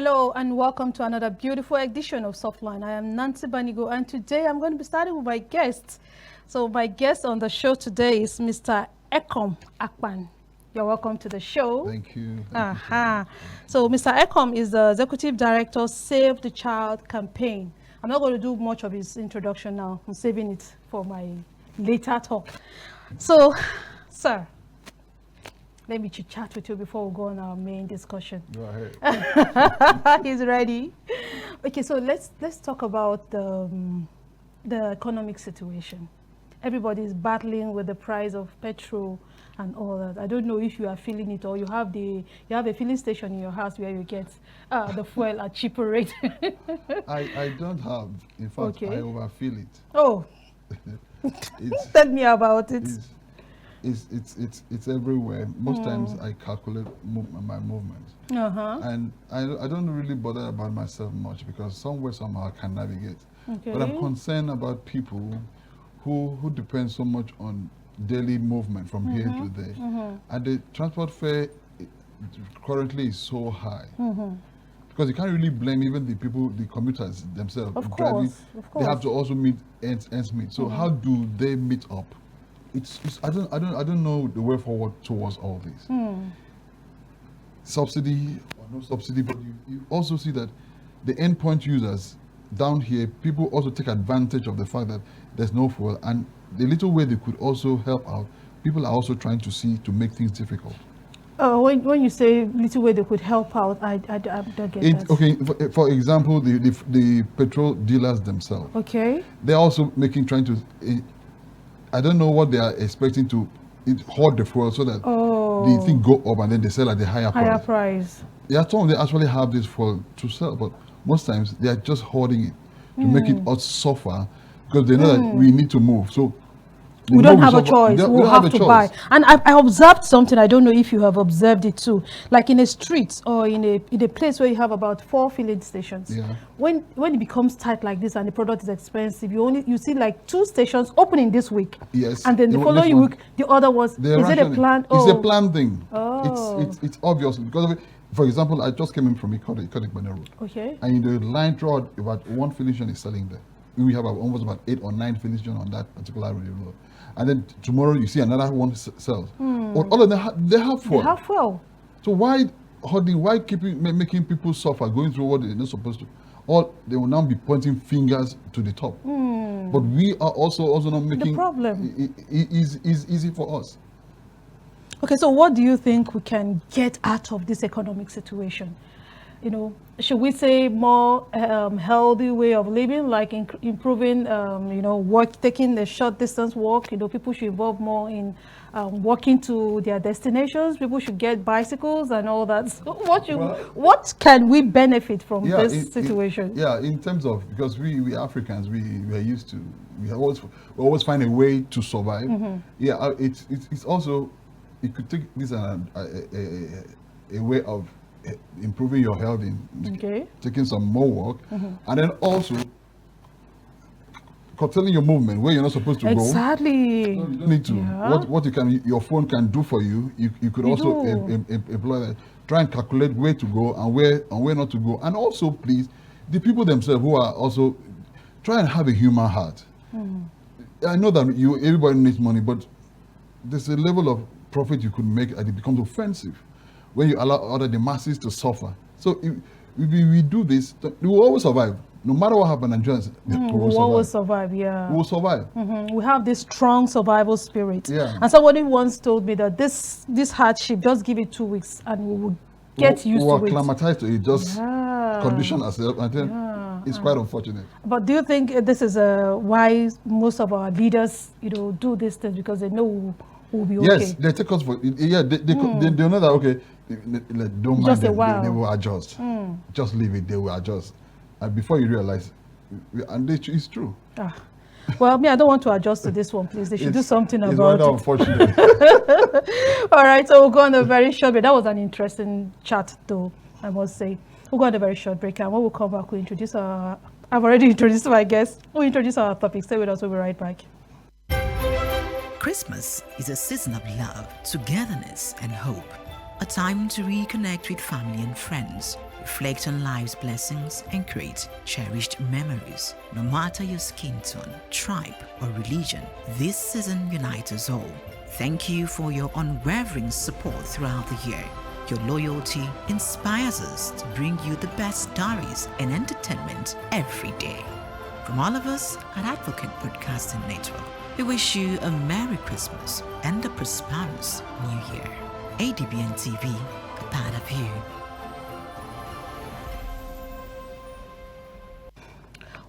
Hello and welcome to another beautiful edition of Softline. I am Nancy Banigo and today I'm going to be starting with my guest. So my guest on the show today is Mr. Ekom Akpan. You're welcome to the show. Thank you. So Mr. Ekom is the Executive Director, Save the Child campaign. I'm not going to do much of his introduction now. I'm saving it for my later talk. So, sir, let me chat with you before we go on our main discussion. Go ahead. He's ready. Okay, so let's talk about the economic situation. Everybody is battling with the price of petrol and all that. I don't know if you are feeling it or you have a filling station in your house where you get the fuel at cheaper rate. I don't have. In fact, Okay. I overfeel it. Oh, tell me about it. It's everywhere. Most times I calculate my movement, and I don't really bother about myself much because somewhere somehow I can navigate. Okay. But I'm concerned about people who depend so much on daily movement from here to there, and the transport fare currently is so high. Because you can't really blame even the commuters themselves. Of Driving, course. they have to also meet ends meet. So how do they meet up? I don't know the way forward towards all this. Subsidy or no subsidy, but you also see that the endpoint users down here, people also take advantage of the fact that there's no fuel, and the little way they could also help out, people are also trying to see to make things difficult. When you say little way they could help out, I don't get that. Okay, for example, the petrol dealers themselves. Okay. They're also trying to. I don't know what they are expecting to hoard the fuel so that the thing go up and then they sell at the higher price. Yeah, some of them actually have this fuel to sell, but most times they are just hoarding it to make it us suffer because they know that we need to move. So we don't have a choice. We'll have to buy. And I observed something. I don't know if you have observed it too. Like in a street or in a place where you have about 4 filling stations. Yeah. When it becomes tight like this and the product is expensive, you see like 2 stations opening this week. Yes. And then the following week, the other was. Is it a plan? It's a planned thing. Oh. It's obvious because of it. For example, I just came in from Ikonik Road. Okay. And in the line throughout, about 1 filling station is selling there. We have almost about 8 or 9 filling stations on that particular road. And then tomorrow you see another one sells. But all of them they have fuel. They have fuel. So why making people suffer going through what they're not supposed to? Or they will now be pointing fingers to the top. But we are also not making the problem. It is easy for us. Okay, so what do you think we can get out of this economic situation? You know, should we say more healthy way of living, like improving, taking a short distance walk? You know, people should involve more in walking to their destinations. People should get bicycles and all that. So what can we benefit from this situation? In terms of, because we Africans, we are used to, we always find a way to survive. It's also, it could take this a way of improving your health in taking some more work, and then also curtailing your movement where you're not supposed to go. Exactly. You don't need to. What your phone can do for you, you could also employ that. Try and calculate where to go and where not to go, and also please the people themselves who are also try and have a human heart. I know that everybody needs money, but there's a level of profit you could make and it becomes offensive when you allow the masses to suffer. So if we do this, we will always survive. No matter what happens, Nigerians will always survive, yeah. We will survive. We have this strong survival spirit. Yeah. And somebody once told me that this hardship, just give it 2 weeks and we will get used to it. We are acclimatized to it, just condition ourselves, and then it's quite unfortunate. But do you think this is why most of our leaders, do this thing because they know we'll be okay? Yes, they take us for, they know that, okay, don't mind them, they will adjust. Just leave it, they will adjust. And before you realize, and it's true. Well, I don't want to adjust to this one, please. They should do something about it. Unfortunate. All right, so we'll go on a very short break. That was an interesting chat, though, I must say. We'll go on a very short break, and when we'll come back, we'll introduce I've already introduced my guest. We'll introduce our topic. Stay with us, we'll be right back. Christmas is a season of love, togetherness, and hope. A time to reconnect with family and friends, reflect on life's blessings, and create cherished memories. No matter your skin tone, tribe, or religion, this season unites us all. Thank you for your unwavering support throughout the year. Your loyalty inspires us to bring you the best stories and entertainment every day. From all of us at Advocate Broadcasting Network, we wish you a Merry Christmas and a prosperous New Year. ADBN TV, a part of you.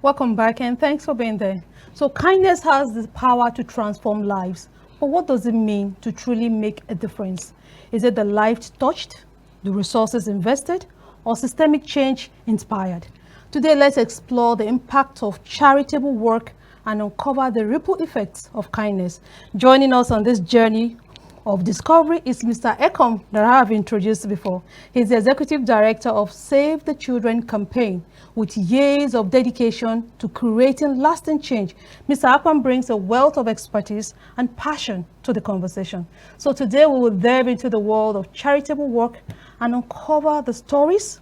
Welcome back and thanks for being there. So kindness has the power to transform lives. But what does it mean to truly make a difference? Is it the lives touched, the resources invested, or systemic change inspired? Today, let's explore the impact of charitable work and uncover the ripple effects of kindness. Joining us on this journey of discovery is Mr. Ekom that I have introduced before. He's the Executive Director of Save the Children campaign with years of dedication to creating lasting change. Mr. Akpan brings a wealth of expertise and passion to the conversation. So today we will delve into the world of charitable work and uncover the stories,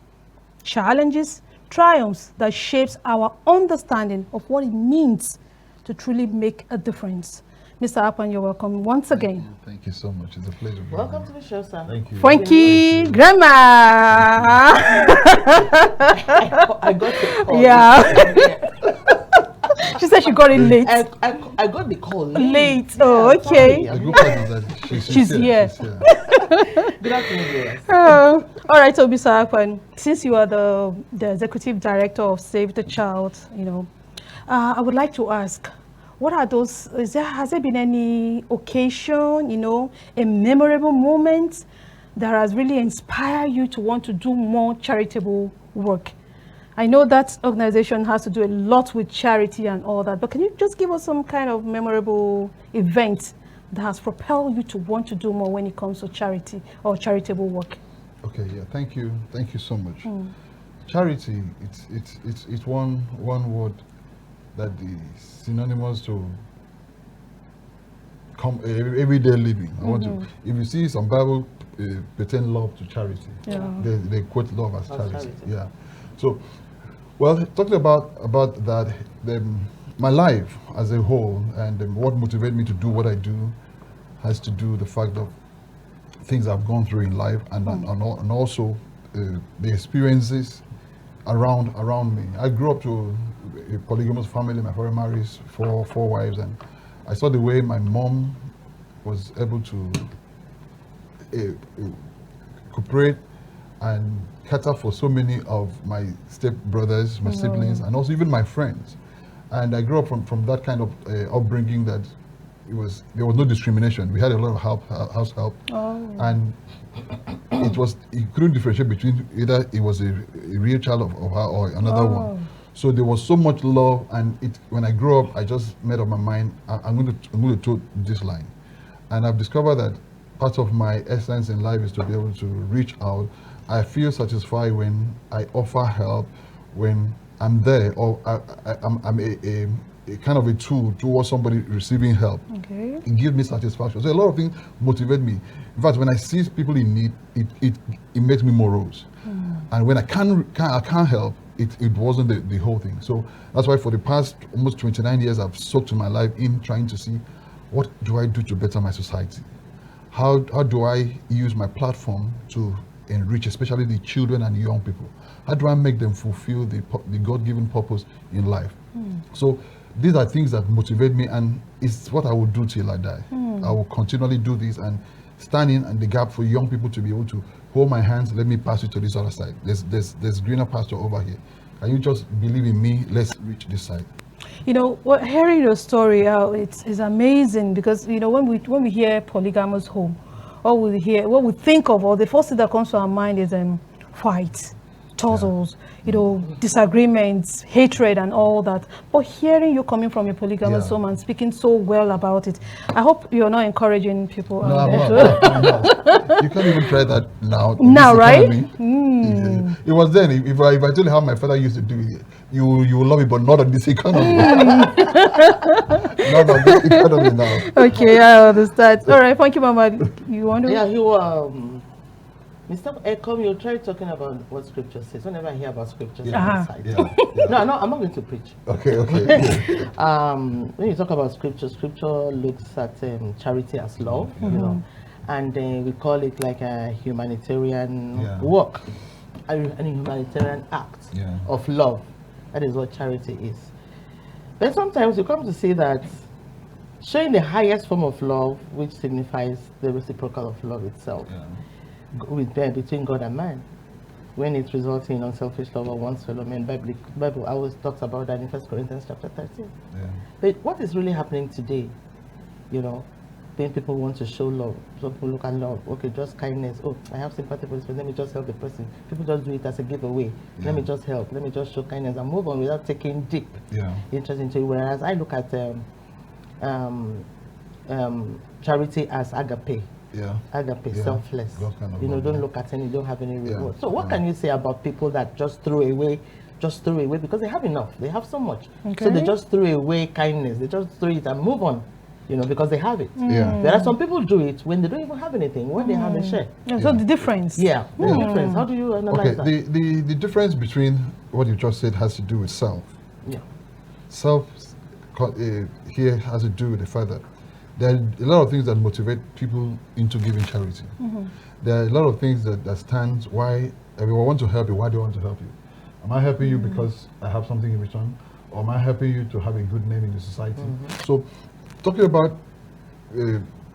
challenges, triumphs that shapes our understanding of what it means to truly make a difference. Mr. Akpan, you're welcome once again. Thank you so much. It's a pleasure. Welcome to the show, sir. Thank you. Frankie, Grandma. I got the call. Yeah. She said she got it late. I got the call Late. Oh, okay. The good part is that she's here. She's here. Good afternoon, viewers. All right, so Mr. Akpan, since you are the executive director of Save the Child, I would like to ask, what are those, has there been any occasion, a memorable moment that has really inspired you to want to do more charitable work? I know that organization has to do a lot with charity and all that, but can you just give us some kind of memorable event that has propelled you to want to do more when it comes to charity or charitable work? Okay, yeah, thank you so much. Charity, it's one word that is synonymous to everyday living. I want to, if you see some Bible pertain love to charity, they quote love as charity. Yeah. So, well, talking about that, my life as a whole and what motivated me to do what I do has to do with the fact of things I've gone through in life and also the experiences around me. I grew up to a polygamous family. My father marries four wives, and I saw the way my mom was able to cooperate and cater for so many of my step brothers, my siblings, and also even my friends. And I grew up from that kind of upbringing that there was no discrimination. We had a lot of house help, and you couldn't differentiate between either it was a real child of her or another one. So there was so much love, and when I grew up, I just made up my mind, I'm going to toe this line. And I've discovered that part of my essence in life is to be able to reach out. I feel satisfied when I offer help, when I'm there, or I'm a kind of a tool towards somebody receiving help. Okay. It gives me satisfaction. So a lot of things motivate me. In fact, when I see people in need, it makes me morose. And when I can't help, it wasn't the whole thing. So that's why for the past almost 29 years, I've soaked my life in trying to see what do I do to better my society? How do I use my platform to enrich, especially the children and young people? How do I make them fulfill the God-given purpose in life? So these are things that motivate me, and it's what I will do till I die. I will continually do this and stand in the gap for young people to be able to hold my hands, let me pass you to this other side. There's greener pasture over here. Can you just believe in me? Let's reach this side. Hearing your story out, it's amazing because when we hear polygamous home, what we think of, or the first thing that comes to our mind is fights, tussles, disagreements, hatred, and all that. But hearing you coming from a polygamous home and speaking so well about it, I hope you're not encouraging people. No, I'm not. You can't even try that now. Now, right? It was then. If I tell you how my father used to do it, you will love it, but not on this economy. Not on this economy now. Okay, I understand. All right, thank you, Mama. You want to? Yeah, Mr. Ekom, you try talking about what scripture says. Whenever I hear about scriptures, Yeah. I'm excited. Yeah. No, I'm not going to preach. Okay. Okay. When you talk about scripture, scripture looks at charity as love, you know, and we call it like a humanitarian work, a humanitarian act of love. That is what charity is. Then sometimes you come to see that showing the highest form of love, which signifies the reciprocal of love itself, between God and man, when it results in unselfish love of one's fellow man. Bible always talks about that in 1 Corinthians chapter 13. But what is really happening today, you know, when people want to show love, some people look at love, okay, just kindness. Oh, I have sympathy for this person, let me just help the person. People just do it as a giveaway. Let me just help, let me just show kindness and move on without taking deep interest into it. Whereas I look at charity as agape. Agape, selfless. Kind of don't look at any, don't have any reward. So what can you say about people that just throw away because they have enough, they have so much. So they just throw away kindness, they just throw it and move on, you know, because they have it. There are some people do it when they don't even have anything, when they have a share. So the difference. The difference. How do you analyze that? The difference between what you just said has to do with self. Self here has to do with the fact that there are a lot of things that motivate people into giving charity. There are a lot of things that stands why everyone wants to help you. Why do I want to help you? Am I helping you because I have something in return? Or am I helping you to have a good name in the society? So talking about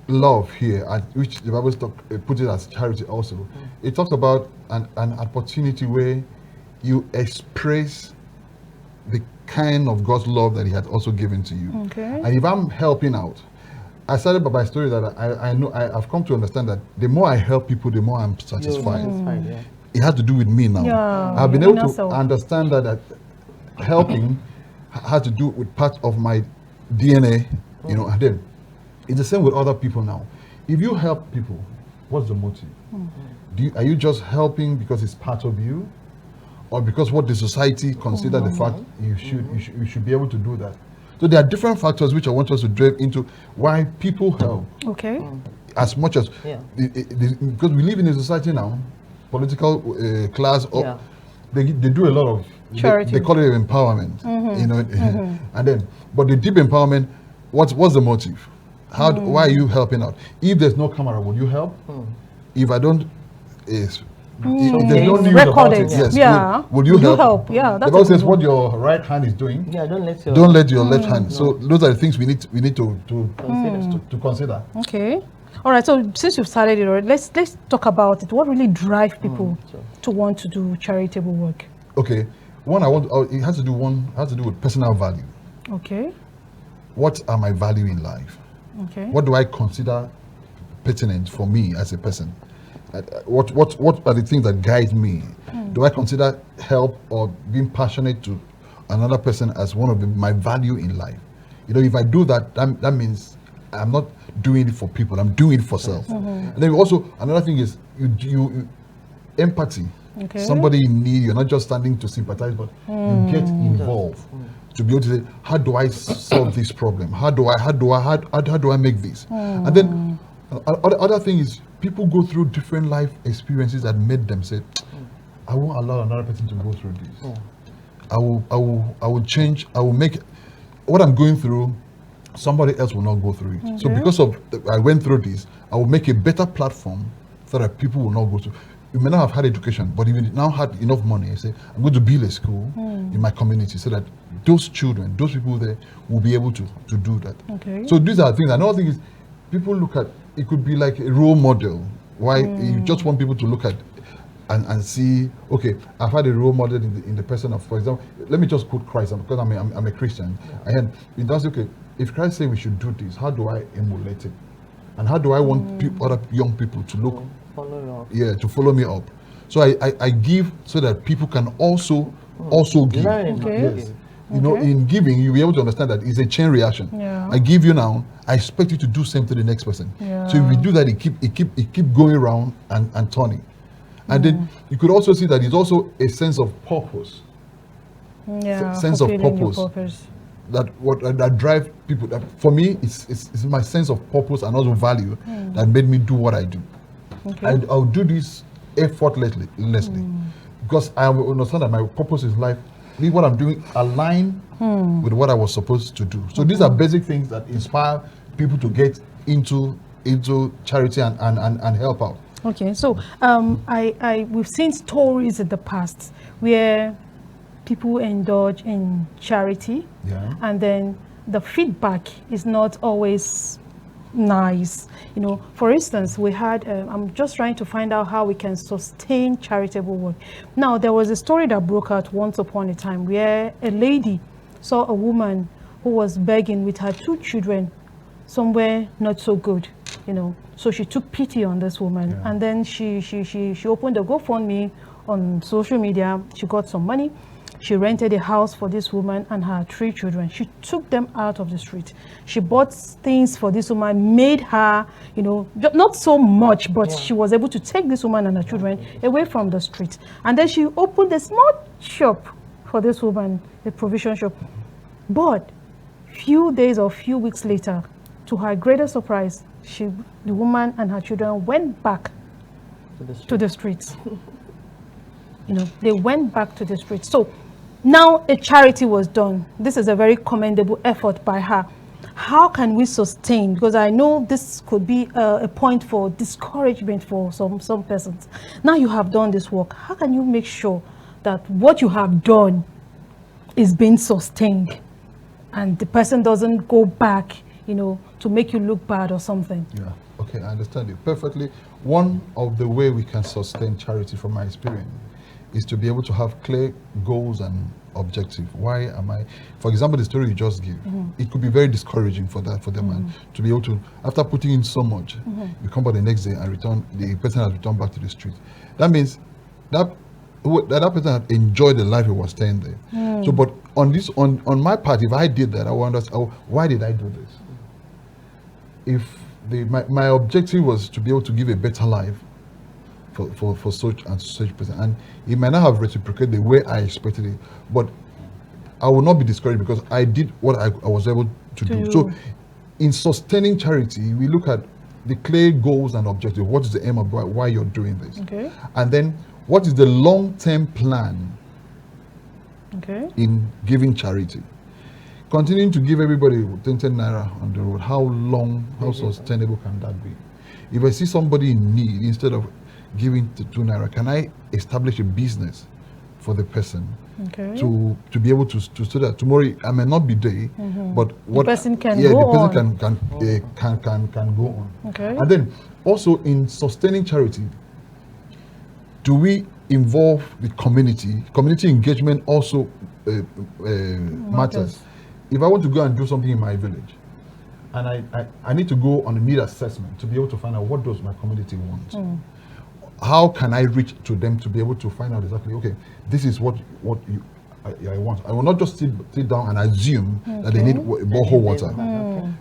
love here, which the Bible puts it as charity also, it talks about an opportunity where you express the kind of God's love that He had also given to you. And if I'm helping out, I started by my story that I've come to understand that the more I help people, the more I'm satisfied. It has to do with me now. I've been able to understand that helping has to do with part of my DNA, you know, and then it's the same with other people now. If you help people, what's the motive? Are you just helping because it's part of you? Or because what the society consider the fact you should be able to do that? So there are different factors which I want us to drive into why people help. As much as because we live in a society now, political class, they do a lot of charity. They call it empowerment, you know, and then but the deep empowerment, what's the motive? Why are you helping out? If there's no camera, would you help? If I don't, there's no news about it. Yes. Would you help? Yeah. The Bible says what your right hand is doing. Don't let your left hand. So those are the things we need to consider. Okay. All right. So since you've started it already, let's talk about it. What really drives people to want to do charitable work? Okay. It has to do with personal value. Okay. What are my value in life? Okay. What do I consider pertinent for me as a person? What are the things that guide me? Do I consider help or being passionate to another person as one of my value in life? You know, if I do that, that means I'm not doing it for people. I'm doing it for self. And then also another thing is you empathy. Okay. Somebody in need. You're not just standing to sympathize, but you get involved to be able to say, how do I solve this problem? How do I make this? And then other thing is, people go through different life experiences that made them say, I won't allow another person to go through this. I will change, I will make what I'm going through, somebody else will not go through it. So because of I went through this, I will make a better platform so that people will not go through. You may not have had education, but if you now had enough money, you say, I'm going to build a school in my community so that those children, those people there will be able to do that. So these are things. Another thing is, people look at, it could be like a role model. Why you just want people to look at and see, okay, I've had a role model in the person of, for example, let me just quote Christ, because I'm a Christian. And it does, okay, if Christ says we should do this, how do I emulate it? And how do I want other young people to look? To follow me up. So I give so that people can also give. Yes. You know, in giving, you'll be able to understand that it's a chain reaction. I give you now, I expect you to do same to the next person. So if we do that, it keep going around and turning. And then you could also see that it's also a sense of purpose. Sense of purpose. That drive people. For me, it's my sense of purpose and also value that made me do what I do. I'll do this effortlessly. Because I understand that my purpose in life, what I'm doing align with what I was supposed to do. So these are basic things that inspire people to get into charity and help out. Okay, so we've seen stories in the past where people indulge in charity, and then the feedback is not always nice. You know, for instance, we had I'm just trying to find out how we can sustain charitable work. Now, there was a story that broke out once upon a time where a lady saw a woman who was begging with her 2 children somewhere not so good, you know. So she took pity on this woman, and then she opened a GoFundMe on social media. She got some money. She rented a house for this woman and her 3 children. She took them out of the street. She bought things for this woman, made her, you know, not so much, but she was able to take this woman and her children away from the street. And then she opened a small shop for this woman, a provision shop. But few days or few weeks later, to her greatest surprise, the woman and her children went back to the streets. You know, they went back to the streets. So now a charity was done. This is a very commendable effort by her. How can we sustain? Because I know this could be a point for discouragement for some persons. Now you have done this work. How can you make sure that what you have done is being sustained and the person doesn't go back, you know, to make you look bad or something? Yeah, okay, I understand it perfectly. One of the way we can sustain charity from my experience is to be able to have clear goals and objectives. Why am I, for example, the story you just gave, it could be very discouraging for the man to be able to, after putting in so much, you come back the next day and the person has returned back to the street. That means that person had enjoyed the life he was staying there. So, but on my part, if I did that, I would understand, why did I do this? If my objective was to be able to give a better life for such and such person, and it might not have reciprocated the way I expected it, but I will not be discouraged because I did what I was able to do. So in sustaining charity, we look at the clear goals and objectives. What is the aim of why you're doing this? Okay. And then what is the long-term plan in giving charity? Continuing to give everybody 10 naira on the road, how sustainable can that be? If I see somebody in need, instead of giving the 2 naira, can I establish a business for the person to be able to so that tomorrow I may not be there, but what the person can go on. Can go on. Okay. And then also in sustaining charity, do we involve the community? Community engagement also matters. If I want to go and do something in my village, and I need to go on a need assessment to be able to find out what does my community want. How can I reach to them to be able to find out exactly, okay, this is what I want. I will not just sit down and assume that they need borehole water,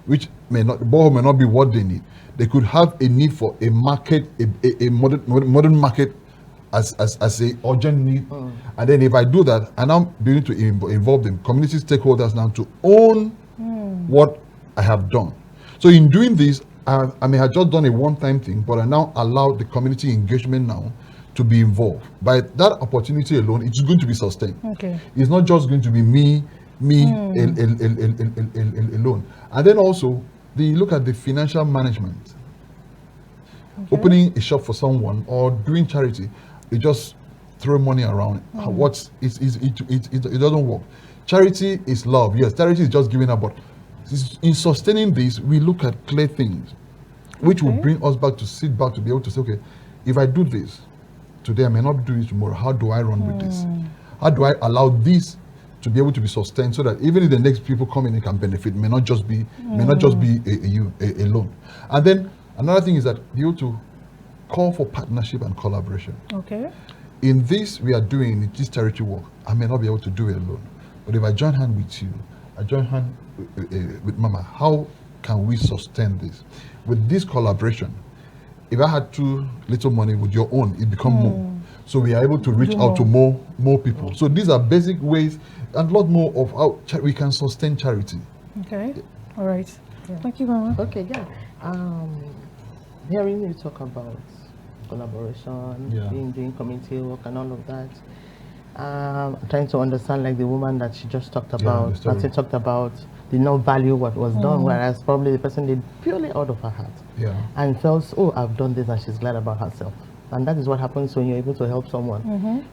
which borehole may not be what they need. They could have a need for a market, a modern market as a urgent need. And then if I do that, and I'm beginning to involve them, community stakeholders now to own what I have done. So in doing this, I may have just done a one-time thing, but I now allow the community engagement now to be involved. By that opportunity alone, it's going to be sustained. Okay. It's not just going to be me alone. And then also, look at the financial management. Opening a shop for someone or doing charity, you just throw money around. It doesn't work. Charity is love. Yes, charity is just giving up, but in sustaining this, we look at clear things, which will bring us back to sit back to be able to say, okay, if I do this today, I may not do it tomorrow. How do I run with this? How do I allow this to be able to be sustained so that even if the next people come in and can benefit, may not just be alone. And then another thing is that be able to call for partnership and collaboration. Okay. In this we are doing this charity work, I may not be able to do it alone. But if I join hand with you, I join hand with Mama, how can we sustain this? With this collaboration, if I had too little money with your own, it become more. So we are able to reach out to more people. So these are basic ways and a lot more of how we can sustain charity. Okay. All right. Yeah. Thank you, Mama. Okay, yeah. Hearing you talk about collaboration, Yeah. doing community work and all of that. Trying to understand like the woman that she just talked about, the story. that she talked about, did not value what was done, whereas probably the person did purely out of her heart. Yeah. And felt, oh, I've done this, and she's glad about herself. And that is what happens when you're able to help someone.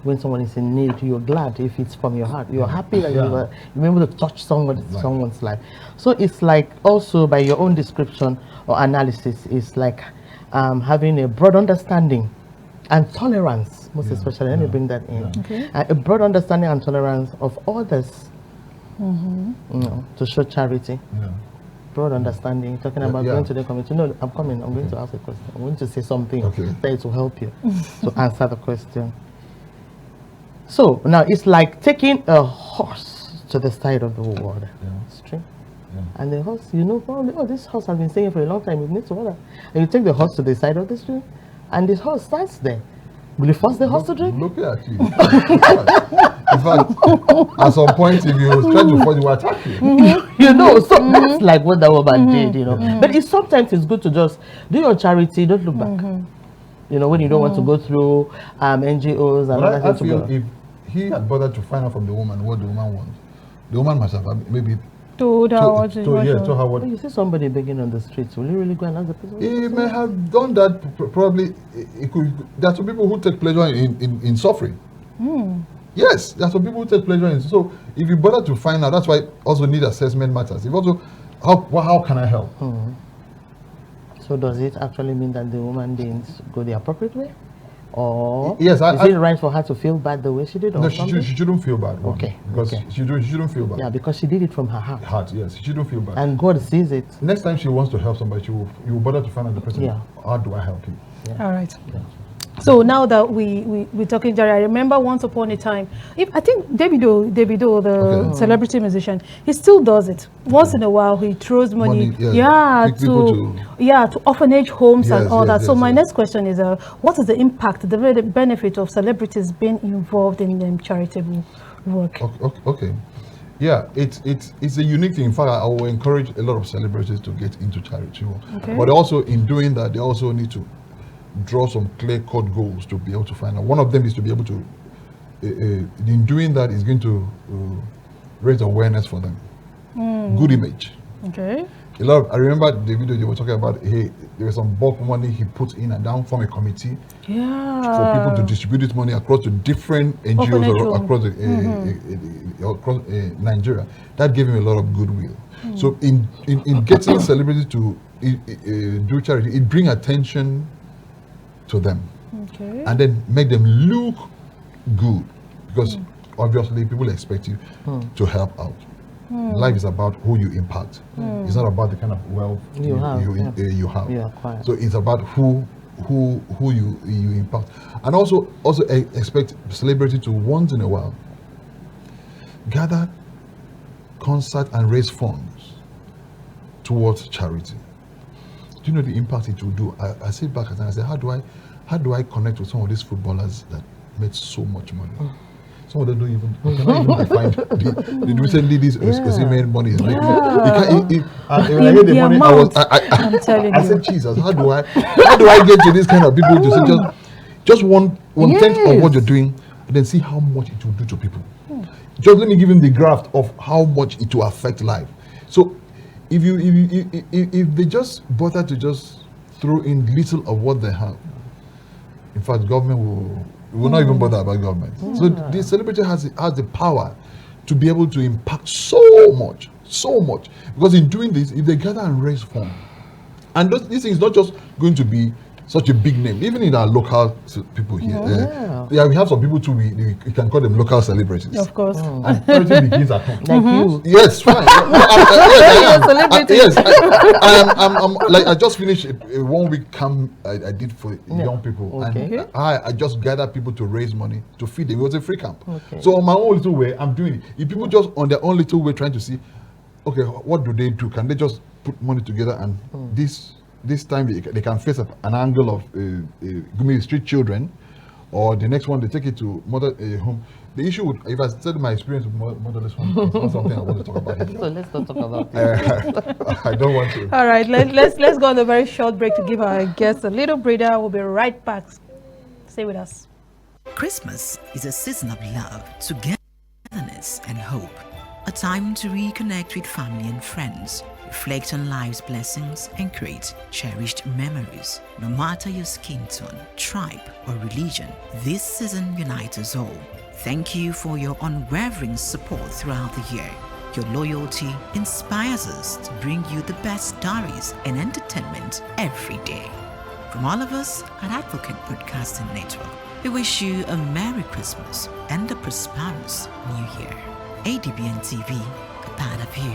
When someone is in need, you're glad if it's from your heart. You're happy that you're able to touch someone's life. So it's like also by your own description or analysis, it's like having a broad understanding and tolerance, most especially. Let me bring that in. Okay. A broad understanding and tolerance of others, you know, to show charity. Yeah. Broad understanding, talking about going to the community. No, I'm coming. I'm going to ask a question. I'm going to say something that it will help you to answer the question. So now it's like taking a horse to the side of the water stream. And the horse, you know, probably, oh, this horse has been staying for a long time. It needs water. And you take the horse to the side of the stream, and this horse stands there. Will you force the horse to drink? Look at you. In fact, at some point, if you try to force, you will attack you. You know, so that's like what that woman did, you know. But it's sometimes it's good to just do your charity, don't look back. You know, when you don't want to go through NGOs and But I other feel things. if he had bothered to find out from the woman what the woman wants, the woman must have maybe Told her what she told her what. When you see somebody begging on the streets, will you really go and ask the person? He may have done that. Probably, it could. There are some people who take pleasure in suffering. Yes, there are some people who take pleasure in. So, if you bother to find out, that's why also need assessment matters. If also, how can I help? So, does it actually mean that the woman didn't go the appropriate way, or Yes, is it right for her to feel bad the way she did? Or No, something? she shouldn't feel bad. Okay, Because okay. she shouldn't feel bad. Yeah, because she did it from her heart, Heart, yes, she shouldn't feel bad. and God sees it. Next time she wants to help somebody, you will bother to find out the person. Yeah. How do I help you? All right. So now that we're talking, Jerry, I remember once upon a time, I think Davido, the celebrity musician, he still does it. Once in a while, he throws money, to orphanage homes and all that. So my next question is, what is the impact, the benefit of celebrities being involved in charitable work? Okay. Yeah, it's a unique thing. In fact, I will encourage a lot of celebrities to get into charity work. Okay. But also in doing that, they also need to draw some clear-cut goals to be able to find out. One of them is to be able to, in doing that, is going to raise awareness for them. Good image. Okay. I remember the video they were talking about, there was some bulk money he put in and down from a committee for people to distribute this money across the different NGOs across Nigeria. That gave him a lot of goodwill. So in getting celebrities to do charity, it brings attention to them, and then make them look good, because obviously people expect you to help out. Life is about who you impact. It's not about the kind of wealth you have. Yeah, so it's about who you impact, and also expect celebrity to once in a while gather, concert, and raise funds towards charity. Do you know the impact it will do? I sit back and I say, how do I connect with some of these footballers that made so much money? Some of them cannot even find the recently this made money. I'm telling you. I said, Jesus, how do I get to this kind of people to say just one tenth of what you're doing, and then see how much it will do to people. Just let me give him the graph of how much it will affect life. So if they just bother to just throw in little of what they have, in fact, government will not even bother about government. So the celebrity has the power to be able to impact so much, because in doing this, if they gather and raise funds, and this thing is not just going to be such a big name, even in our local people here. We have some people too. We can call them local celebrities. Of course. And everything begins at home. Like you. Yes, fine. Celebrity. I'm like, I just finished a 1 week camp I did for young people, and I just gathered people to raise money to feed them. It was a free camp. So on my own little way, I'm doing it. If people just on their own little way trying to see, okay, what do they do? Can they just put money together and this time they can face an angle of street children, or the next one they take it to mother home. The issue with, if I said my experience with motherless home, it's not something I want to talk about here. So let's not talk about it. I don't want to. All right, let's go on a very short break to give our guests a little breather. We'll be right back. Stay with us. Christmas is a season of love, togetherness, and hope. A time to reconnect with family and friends, reflect on life's blessings, and create cherished memories. No matter your skin tone, tribe, or religion, this season unites us all. Thank you for your unwavering support throughout the year. Your loyalty inspires us to bring you the best stories and entertainment every day. From all of us at Advocate Broadcasting Network, we wish you a Merry Christmas and a prosperous New Year. ADBN TV, a part of you.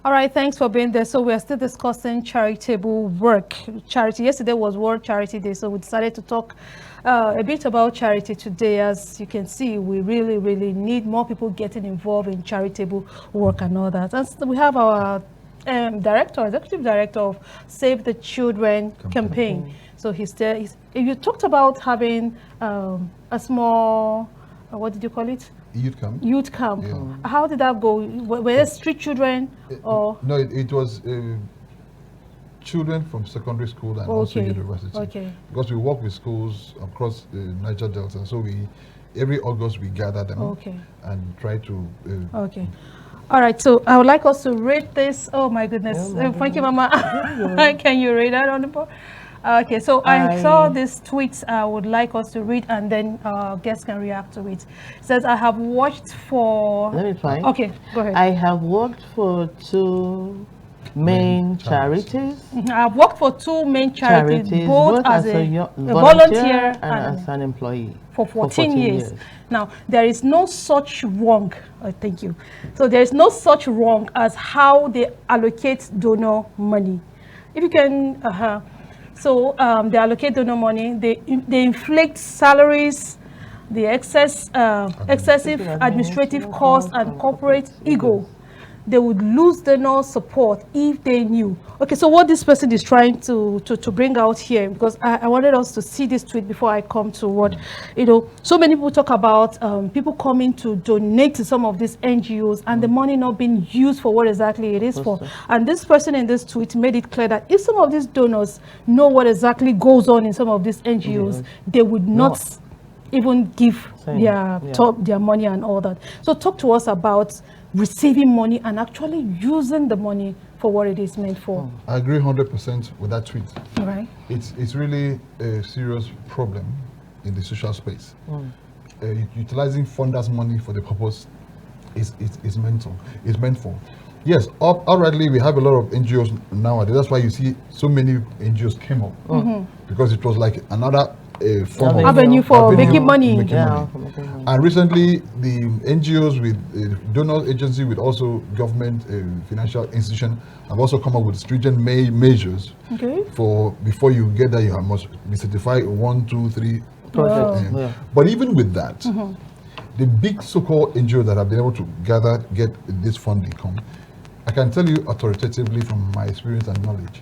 All right, thanks for being there. So we are still discussing charitable work. Charity. Yesterday was World Charity Day, so we decided to talk a bit about charity today. As you can see, we really, really need more people getting involved in charitable work and all that. And so we have our executive director of Save the Children campaign. So he's there. You talked about having a small, what did you call it? Youth camp. Youth camp. Yeah. How did that go? Were there street children or? No, it was children from secondary school and also university. Okay. Because we work with schools across the Niger Delta, so every August we gather them and try to. Okay. All right, so I would like us to rate this. Oh my goodness. Thank you, Mama. Can you read that on the board? Okay, so I saw this tweet I would like us to read, and then guests can react to it. It says, I have worked for... Let me try. Okay, go ahead. I have worked for 2 main charities. I've worked for 2 main charities, both as a volunteer and as an employee. For 14 years. Now, there is no such wrong, thank you. So there is no such wrong as how they allocate donor money. If you can, so they allocate donor money, they inflate salaries, the excessive administrative costs and corporate ego. They would lose donor support if they knew. Okay, so what this person is trying to bring out here, because I wanted us to see this tweet before I come to what, so many people talk about people coming to donate to some of these NGOs and the money not being used for what exactly it is for. And this person in this tweet made it clear that if some of these donors know what exactly goes on in some of these NGOs, they would not even give their money and all that. So talk to us about receiving money and actually using the money for what it is meant for. I agree 100% with that tweet. All right. It's really a serious problem in the social space. Utilizing funders' money for the purpose is meant for. Yes, already we have a lot of NGOs nowadays. That's why you see so many NGOs came up because it was like another form of avenue for making money. And recently, the NGOs with donor agency with also government financial institution have also come up with stringent measures for before you get there, you must be certified 1, 2, 3 projects. But even with that, the big so-called NGOs that have been able to get this funding I can tell you authoritatively from my experience and knowledge,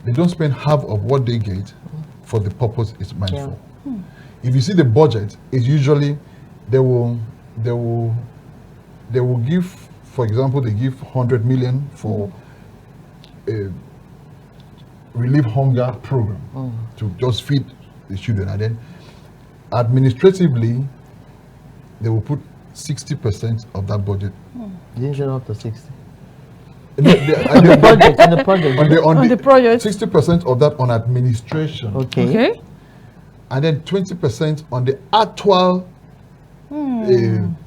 they don't spend half of what they get for the purpose it's meant for. If you see the budget, it's usually they will give, for example, they give 100 million for a relief hunger program to just feed the children, and then administratively they will put 60% of that budget. Usually up to 60. No, on the project. On the project. 60% of that on administration. Okay. And then 20% on the actual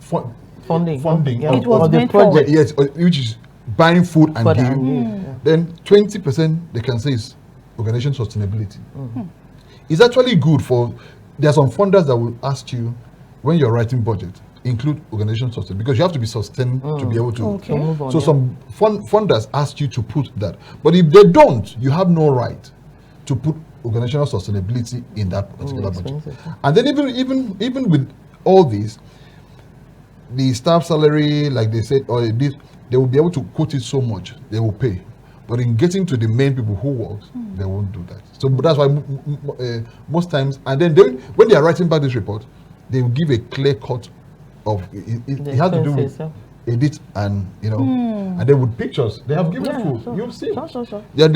funding. It was of the project. Yes, which is buying food and giving. Then 20% they can say is organization sustainability. It's actually good for. There are some funders that will ask you when you're writing budget, include organization sustainability, because you have to be sustained to be able to move on, so some funders ask you to put that, but if they don't, you have no right to put organizational sustainability in that particular budget. And then even with all these, the staff salary, like they said, or this, they will be able to quote it so much they will pay, but in getting to the main people who work, they won't do that. So that's why most times, and then when they are writing back this report, they will give a clear cut of it has to do with edit and and then with pictures they have given food. Sure. You'll see. Sure. Yeah,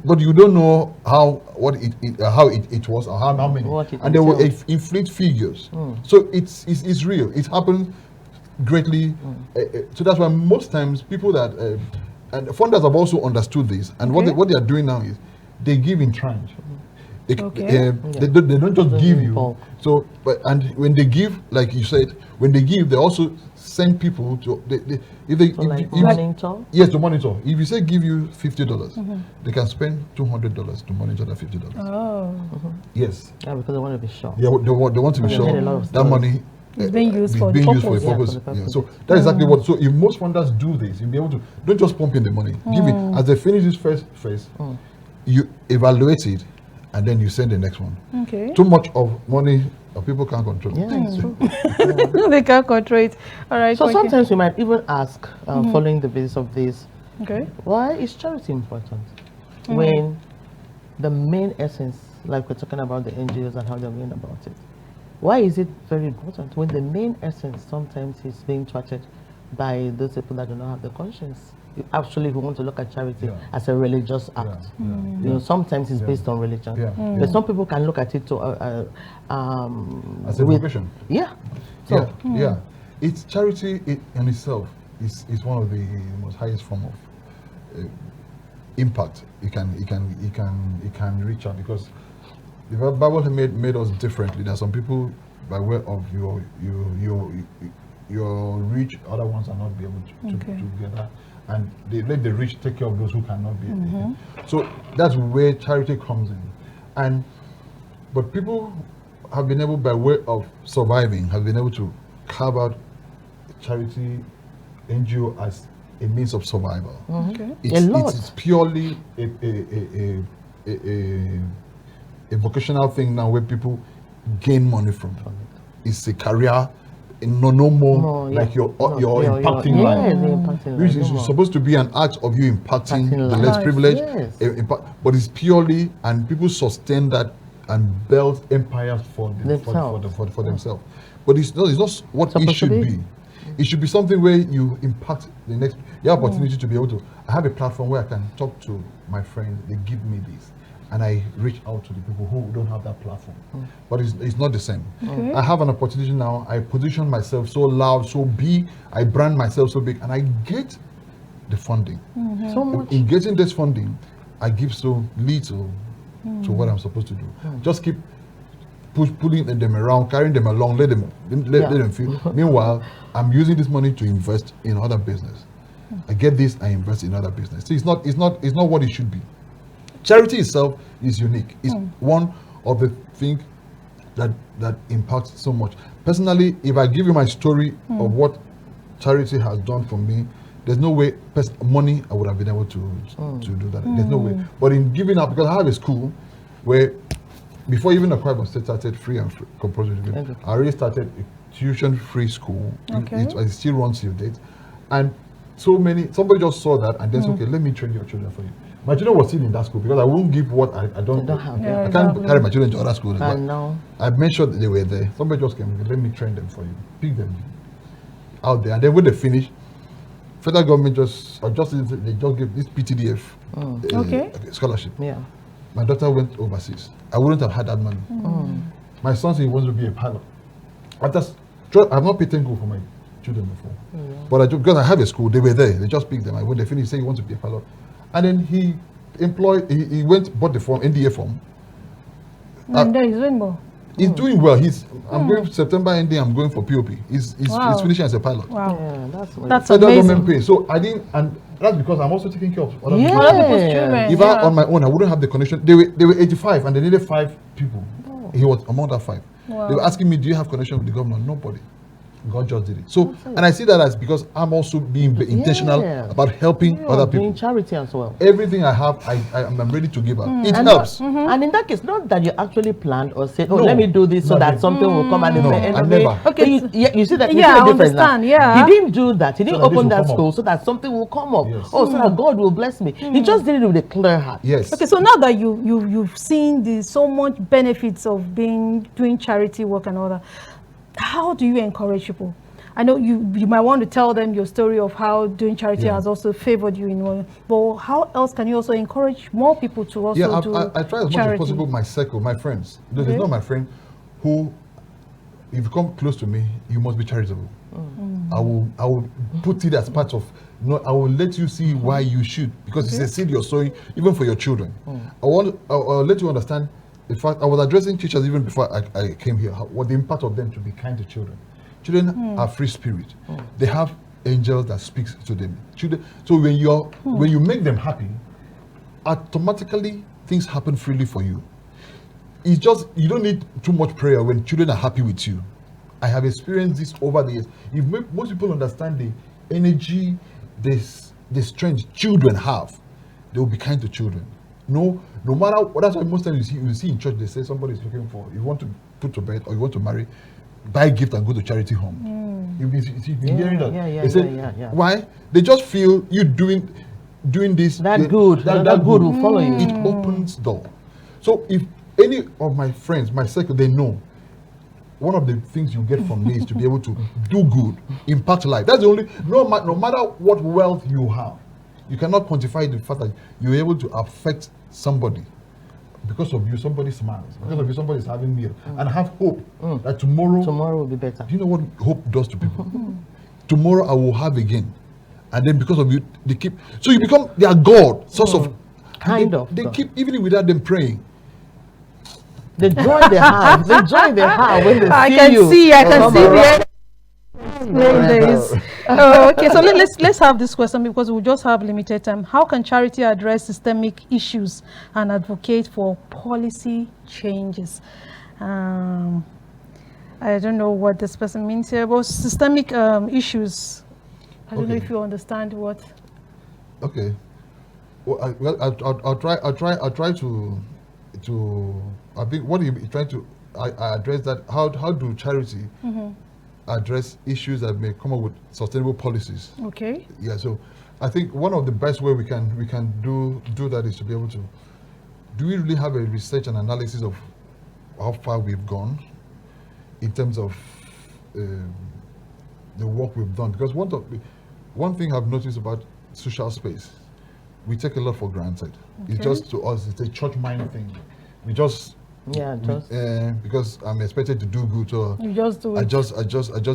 but you don't know how it was or how many, and they will inflate figures. So it's real. It happens greatly. So that's why most times people that and funders have also understood this, and what they are doing now is they give in tranche. They don't just give you. So, and when they give, like you said, when they give, they also send people to monitor. Yes, to monitor. If you say give you $50, they can spend $200 to monitor that $50. Oh. Yes. Yeah, because they want to be sure. Yeah, they want to be sure that money is being used for a purpose. Yeah, so that's exactly what. So if most funders do this, you'll be able to don't just pump in the money. Give it as they finish this first phase. You evaluate it, and then you send the next one. Okay. Too much of money, people can't control. Yeah, it's true. They can't control it. All right. So sometimes we might even ask, following the basis of this, why is charity important? When the main essence, like we're talking about the NGOs and how they're going about it, why is it very important when the main essence sometimes is being thwarted by those people that do not have the conscience? Actually, we want to look at charity as a religious act. You know, sometimes it's based on religion. But some people can look at it to as a vocation. Yeah. So, It's charity in itself is one of the most highest form of impact it can reach out, because the Bible made us differently. There are some people by way of your rich, other ones are not be able to get that. And they let the rich take care of those who cannot be. So that's where charity comes in. But people have been able, by way of surviving, have been able to carve out charity NGO as a means of survival. It's purely a vocational thing now, where people gain money from it. It's a career. No more like you're impacting life. Which is supposed to be an act of you impacting the less privileged. But it's purely, and people sustain that and build empires for themselves. But it's not what it should be. It should be something where you impact the next. You have opportunity to be able to. I have a platform where I can talk to my friends. They give me this, and I reach out to the people who don't have that platform. But it's not the same. I have an opportunity now. I position myself so loud, so big. I brand myself so big, and I get the funding. So much. In getting this funding, I give so little to what I'm supposed to do. Just keep pulling them around, carrying them along, let them feel. Meanwhile, I'm using this money to invest in other business. I get this, I invest in other business. See, it's not what it should be. Charity itself is unique. It's one of the things that impacts so much. Personally, if I give you my story of what charity has done for me, there's no way money I would have been able to do that. There's no way. But in giving up, because I have a school where before even the Bible started free and compulsory, I already started a tuition-free school. It still runs till date, and somebody just saw that and then said, okay, let me train your children for you. My children were still in that school because I won't give what I don't have. I can't carry my children to other schools. I made sure that they were there. Somebody just came, let me train them for you. Pick them out there. And then when they finish, federal government they just gave this PTDF scholarship. Yeah. My daughter went overseas. I wouldn't have had that money. My son said he wants to be a pilot. I've not paid 10 gold for my children before. But because I have a school, they were there. They just picked them. And when they finished, he said he wants to be a pilot. And then he bought the form, NDA form. And then he's doing more. He's doing well. I'm going September ending, I'm going for POP. He's finishing as a pilot. Wow. Yeah, that's amazing. Pay. So I didn't, and that's because I'm also taking care of other people's children. If I on my own, I wouldn't have the connection. They were 85 and they needed 5 people. He was among that 5. They were asking me, do you have connection with the governor? Nobody. God just did it. So, and I see that as because I'm also being intentional about helping other people. Doing charity as well. Everything I have, I'm ready to give out. It helps. And in that case, not that you actually planned or said, let me do this so that something will come at the end of it. Okay, you see that? Yeah, I understand. He didn't do that. He didn't open that school so that something will come up. Yes. So that God will bless me. He just did it with a clear heart. Yes. Okay, so now that you've seen so much benefits of doing charity work and all that, how do you encourage people? I know you might want to tell them your story of how doing charity Yeah. has also favored you in one. But how else can you also encourage more people to also Yeah, do I try as much charity? as possible, my circle, my friends. There's Okay. not my friend who, if you come close to me, you must be charitable. I will put it as part of, I will let you see why you should, because it's a seed you're sowing, even for your children. I'll let you understand. In fact, I was addressing teachers even before I came here, what the impact of them to be kind to children. Children are free spirit. They have angels that speaks to them. Children, so when you make them happy, automatically things happen freely for you. It's just, you don't need too much prayer when children are happy with you. I have experienced this over the years. If most people understand the energy, the strength children have, they will be kind to children. No matter what. That's why most times you see in church, they say somebody is looking for, you want to put to bed or you want to marry, buy a gift and go to charity home. You've been hearing that. They say, why? They just feel you doing this. That good will follow you. It opens door. So if any of my friends, my circle, they know, one of the things you get from me is to be able to do good, impact life. That's the only, no matter what wealth you have, you cannot quantify the fact that you're able to affect somebody. Because of you, somebody smiles. Because of you, somebody is having meal. And have hope that tomorrow will be better. Do you know what hope does to people? Tomorrow I will have again. And then because of you, they keep, so you become their God, source of, they keep, even without them praying. The joy they have, when they see I can see the days. Okay, so let's have this question because we just have limited time. How can charity address systemic issues and advocate for policy changes? I don't know what this person means here, but systemic issues. I don't know if you understand what. Okay. Well, I'll try to. I think what you're trying to address that. How do charity address issues that may come up with sustainable policies? Okay. Yeah. So, I think one of the best way we can do that is to be able to. Do we really have a research and analysis of how far we've gone in terms of the work we've done? Because one thing I've noticed about social space, we take a lot for granted. Okay. It's just, to us, it's a church mind thing. We just because I'm expected to do good, so you just do it. I just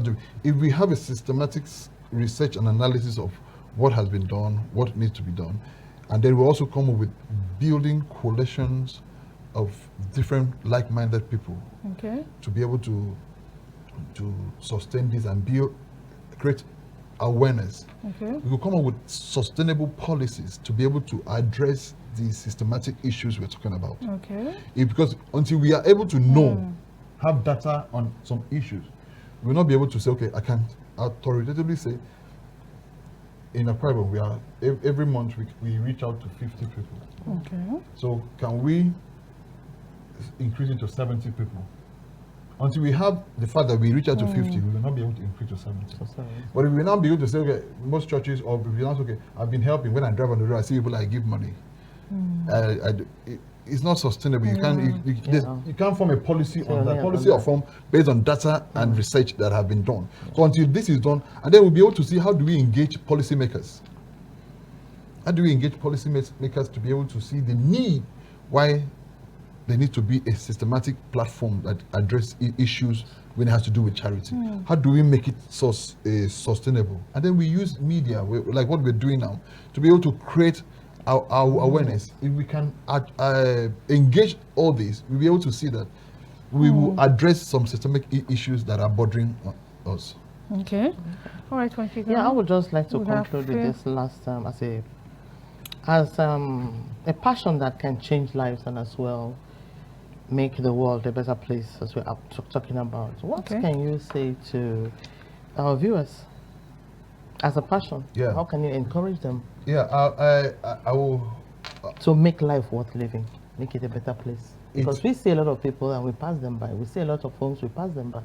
do. If we have a systematic research and analysis of what has been done, what needs to be done, and then we also come up with building coalitions of different like-minded people, to be able to sustain this and create awareness. We will come up with sustainable policies to be able to address the systematic issues we're talking about. Because until we are able to have data on some issues, we will not be able to say, okay, I can authoritatively say, in a private, we are every month we reach out to 50 people. So can we increase it to 70 people? Until we have the fact that we reach out to 50, we will not be able to increase to 70. But if we now be able to say, okay, most churches, or if we now say, okay, I've been helping, when I drive on the road, I see people, I give money. It's not sustainable. You can't form a policy on that. Policy are formed based on data and research that have been done. So until this is done, and then we'll be able to see how do we engage policymakers. How do we engage policymakers to be able to see the need, why there needs to be a systematic platform that address issues when it has to do with charity. How do we make it sustainable? And then we use media, like what we're doing now, to be able to create our awareness. If we can engage all this, we'll be able to see that we will address some systemic issues that are bothering us. Okay. All right, I would just like to conclude with this last as a passion that can change lives and as well make the world a better place, as we're talking about. What can you say to our viewers as a passion? How can you encourage them? I will to make life worth living, make it a better place. Because we see a lot of people and we pass them by. We see a lot of homes, we pass them by.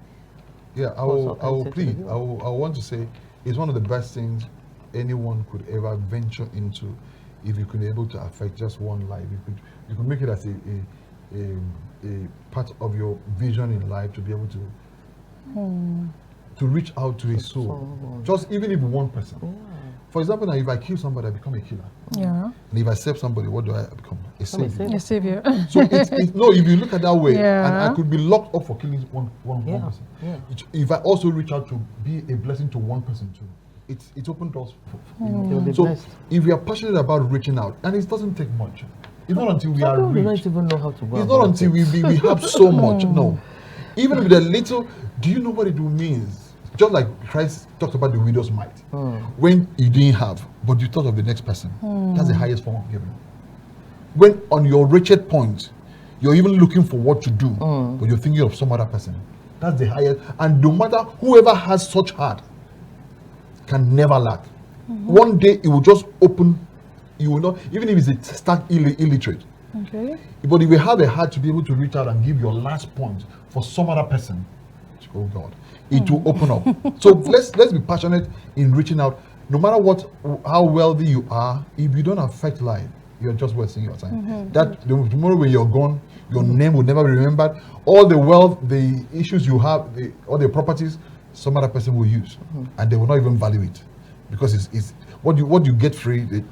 I will plead. I want to say it's one of the best things anyone could ever venture into. If you could be able to affect just one life, you could make it as a part of your vision in life to be able to to reach out to a soul. Just even if one person. For example, now if I kill somebody, I become a killer. Yeah. And if I save somebody, what do I become? A savior. A savior. So no, if you look at that way, Yeah. and I could be locked up for killing one person. Yeah. If I also reach out to be a blessing to one person too, it's open doors for You'll be So blessed. if we are passionate about reaching out, and it doesn't take much. It's not until we are Some people rich. don't even know how to go. It's not until we have so much. No. Even with a little, do you know what it means? Just like Christ talked about the widow's mite. When you didn't have, but you thought of the next person. That's the highest form of giving. When on your wretched point, you're even looking for what to do, but you're thinking of some other person. That's the highest. And no matter whoever has such heart can never lack. One day it will just open. You will not, even if it's a stark illiterate. Okay. But if you have a heart to be able to reach out and give your last point for some other person, oh God, it will open up. So let's be passionate in reaching out. No matter how wealthy you are, if you don't affect life, you're just wasting your time. That tomorrow when you're gone, your name will never be remembered. All the wealth, the issues you have, all the properties, some other person will use, and they will not even value it, because it's what you get free. It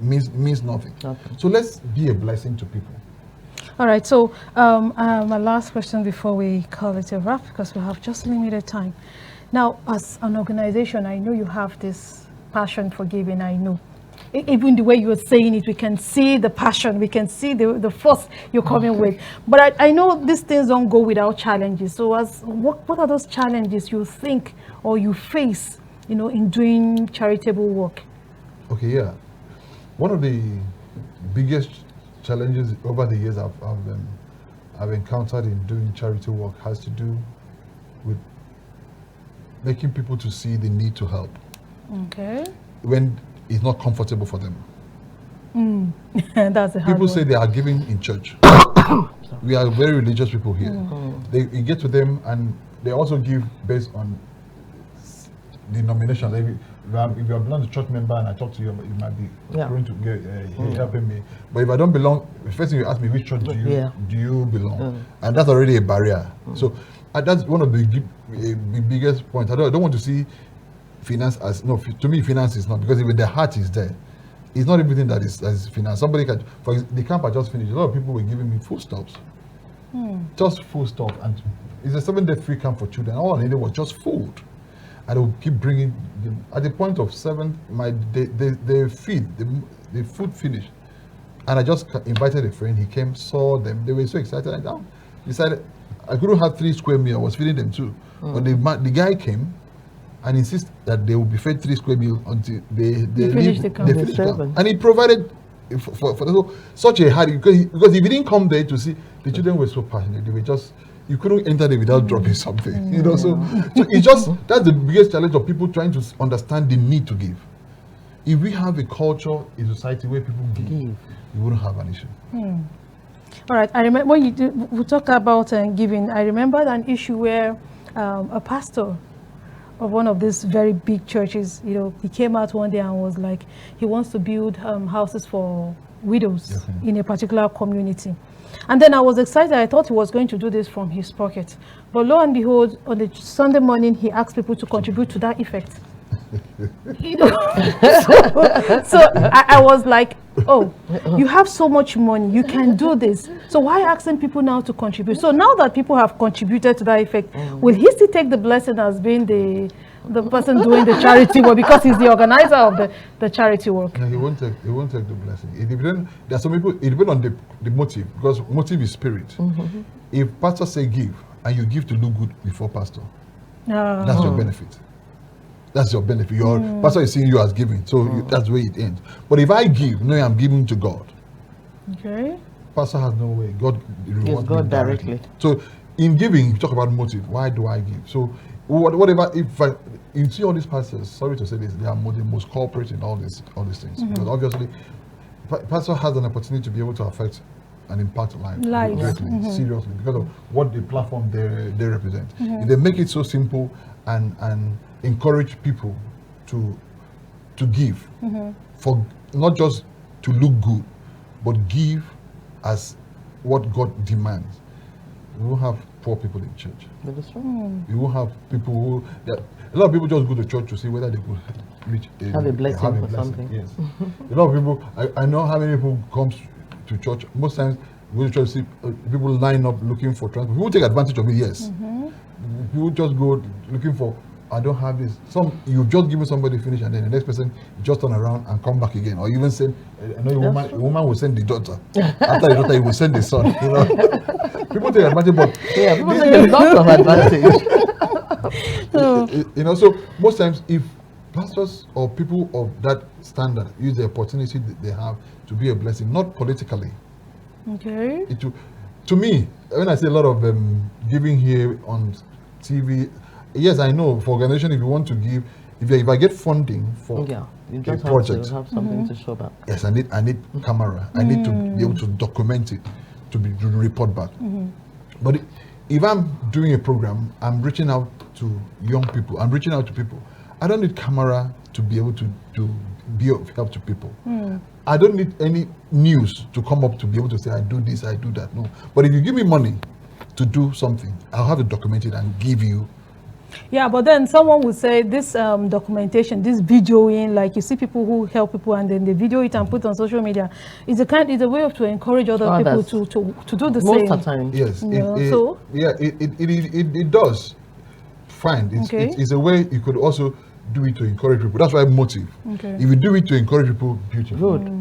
means nothing. So let's be a blessing to people. All right, so my last question before we call it a wrap, because we have just limited time. Now, as an organization, I know you have this passion for giving, I know. Even the way you are saying it, we can see the passion, we can see the force you're coming with. But I know these things don't go without challenges. So what are those challenges you think or you face, in doing charitable work? Okay, yeah. One of the biggest challenges over the years I've encountered in doing charity work has to do with making people to see the need to help. Okay. When it's not comfortable for them. That's a hard People one. say they are giving in church. We are very religious people here. You get to them and they also give based on denomination. If you belong to church member and I talk to you, you might be going to get helping me. But if I don't belong, the first thing you ask me, which church do you belong? And that's already a barrier. So that's one of the biggest points. I don't want to see finance as to me finance is not, because if the heart is there, it's not everything that is finance. Somebody can, for example, the camp I just finished, a lot of people were giving me foodstuffs. Just foodstuff, and it's a 7-day free camp for children. All I needed was just food. And they will keep bringing them. At the point of 7, the food finished. And I just invited a friend. He came, saw them. They were so excited. I decided I couldn't have 3 square meals. I was feeding them too. But the guy came and insisted that they will be fed 3 square meals until they finish the camp. And he provided for such a hard, because if he didn't come there to see, the children were so passionate. They were just, you couldn't enter there without dropping something. So it's just, that's the biggest challenge of people trying to understand the need to give. If we have a culture, a society where people give, you wouldn't have an issue. All right, I remember when we talked about giving, I remembered an issue where a pastor of one of these very big churches, he came out one day and was like, he wants to build houses for widows in a particular community. And then I was excited. I thought he was going to do this from his pocket. But lo and behold, on the Sunday morning, he asked people to contribute to that effect. So I was like, oh, you have so much money, you can do this. So why asking people now to contribute? So now that people have contributed to that effect, will he still take the blessing as being the person doing the charity work, because he's the organizer of the charity work? No, he won't take the blessing. It depends. There are some people, it depends on the motive, because motive is spirit. If pastor say give, and you give to look good before pastor, that's your benefit. That's your benefit. Your pastor is seeing you as giving, so that's where it ends. But if I give, knowing I'm giving to God, pastor has no way. God rewards me directly. So in giving, you talk about motive. Why do I give? So whatever, you see all these pastors, sorry to say this, they are the most corporate in all these things. Because obviously, pastor has an opportunity to be able to affect and impact lives greatly, seriously, because of what the platform they represent. If they make it so simple and encourage people to give, for not just to look good, but give as what God demands, we won't have poor people in church. That is true. You won't have people who, a lot of people just go to church to see whether they could reach Have a blessing or something. Yes. A lot of people, I know how many people comes to church. Most times, we go to church, see people line up looking for transport. People take advantage of it, yes. People just go looking for, I don't have this. You've just given somebody finish, and then the next person just turn around and come back again. Or even send, I know a woman will send the daughter. After the daughter, he will send the son. You know, people take advantage, but people take a lot of advantage. You know, so most times, if pastors or people of that standard use the opportunity that they have to be a blessing, not politically. Okay. To me, when I see a lot of giving here on TV, yes, I know for organization, if you want to give, if I get funding for you just a project, have something to show back. yes, I need camera. I need to be able to document it, to report back. But if I'm doing a program, I'm reaching out to young people. I'm reaching out to people. I don't need camera to be able to be of help to people. I don't need any news to come up to be able to say, I do this, I do that. No. But if you give me money to do something, I'll have it documented and give you. Yeah, but then someone would say this documentation, this videoing, like you see people who help people and then they video it and put on social media, it's a way of to encourage other people to do the same. Most of the time. Yes. It it does. Fine. It's a way you could also do it to encourage people. That's why motive. Okay. If you do it to encourage people, beautiful. Good.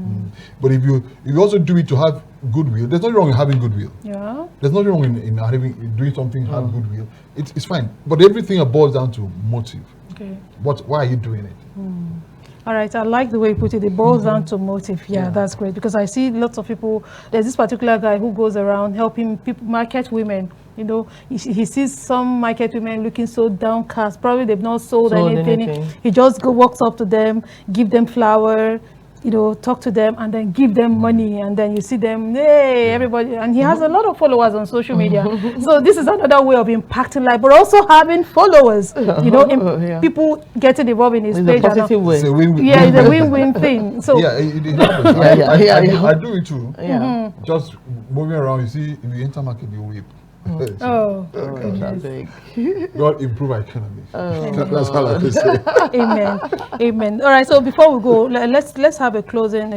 But if you also do it to have goodwill, there's nothing wrong in having goodwill. Yeah. There's nothing wrong in doing something have goodwill. It's fine. But everything boils down to motive. Okay. Why are you doing it? All right, I like the way you put it. It boils down to motive. Yeah, that's great, because I see lots of people. There's this particular guy who goes around helping people, market women. You know, he sees some market women looking so downcast. Probably they've not sold anything. He just walks up to them, give them flour, you know, talk to them, and then give them money. And then you see them, hey, everybody. And he has a lot of followers on social media. So this is another way of impacting life, but also having followers. You know, people getting involved in his page. It's a win-win. Yeah, it's a win-win thing. So it happens. I do it too. Yeah. Just moving around, you see, if you enter market, you whip. God improve our economy. That's all I can say. Amen. Amen. All right. So before we go, let's have a closing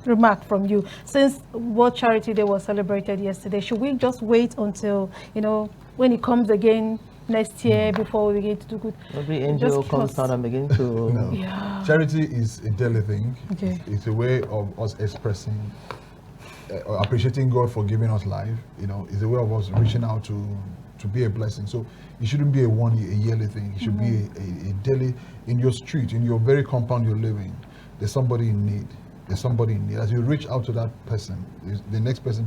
remark from you. Since World Charity Day was celebrated yesterday, should we just wait until when it comes again next year before we begin to do good? Every NGO comes out and begin to. No. Yeah. Charity is a daily thing. Okay. It's a way of us expressing. Appreciating God for giving us life, is a way of us reaching out to be a blessing. So it shouldn't be a yearly thing. It should be a daily, in your street, in your very compound you're living. There's somebody in need. There's somebody in need. As you reach out to that person, the next person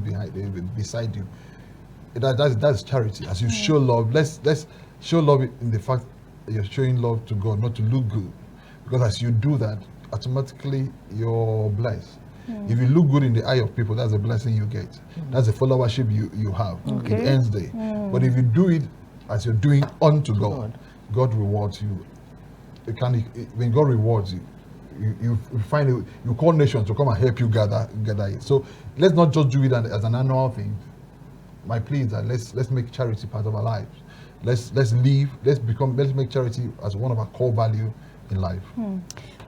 beside you, that's charity. As you show love, let's show love in the fact that you're showing love to God, not to look good. Because as you do that, automatically you're blessed. If you look good in the eye of people, that's a blessing you get. That's a followership you have. Okay. It ends there. But if you do it as you're doing unto God, God rewards you. When God rewards you, you find it, you call nations to come and help you gather it. So let's not just do it as an annual thing. My plea is that let's make charity part of our lives. Let's make charity as one of our core values in life.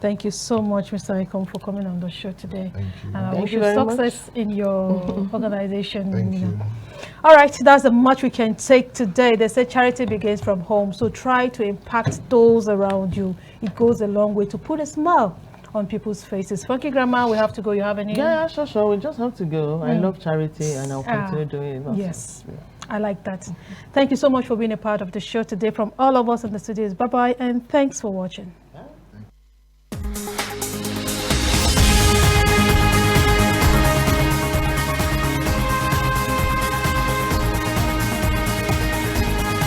Thank you so much, Mr. Ikom, for coming on the show today. Thank you. And I wish you success in your organization. Thank you. All right, that's the much we can take today. They say charity begins from home, so try to impact those around you. It goes a long way to put a smile on people's faces. Funky Grandma, we have to go. You have any? Yeah, sure. We just have to go. I love charity, and I'll continue doing it. Yes. Yeah. I like that. Thank you so much for being a part of the show today. From all of us in the studios, bye-bye, and thanks for watching.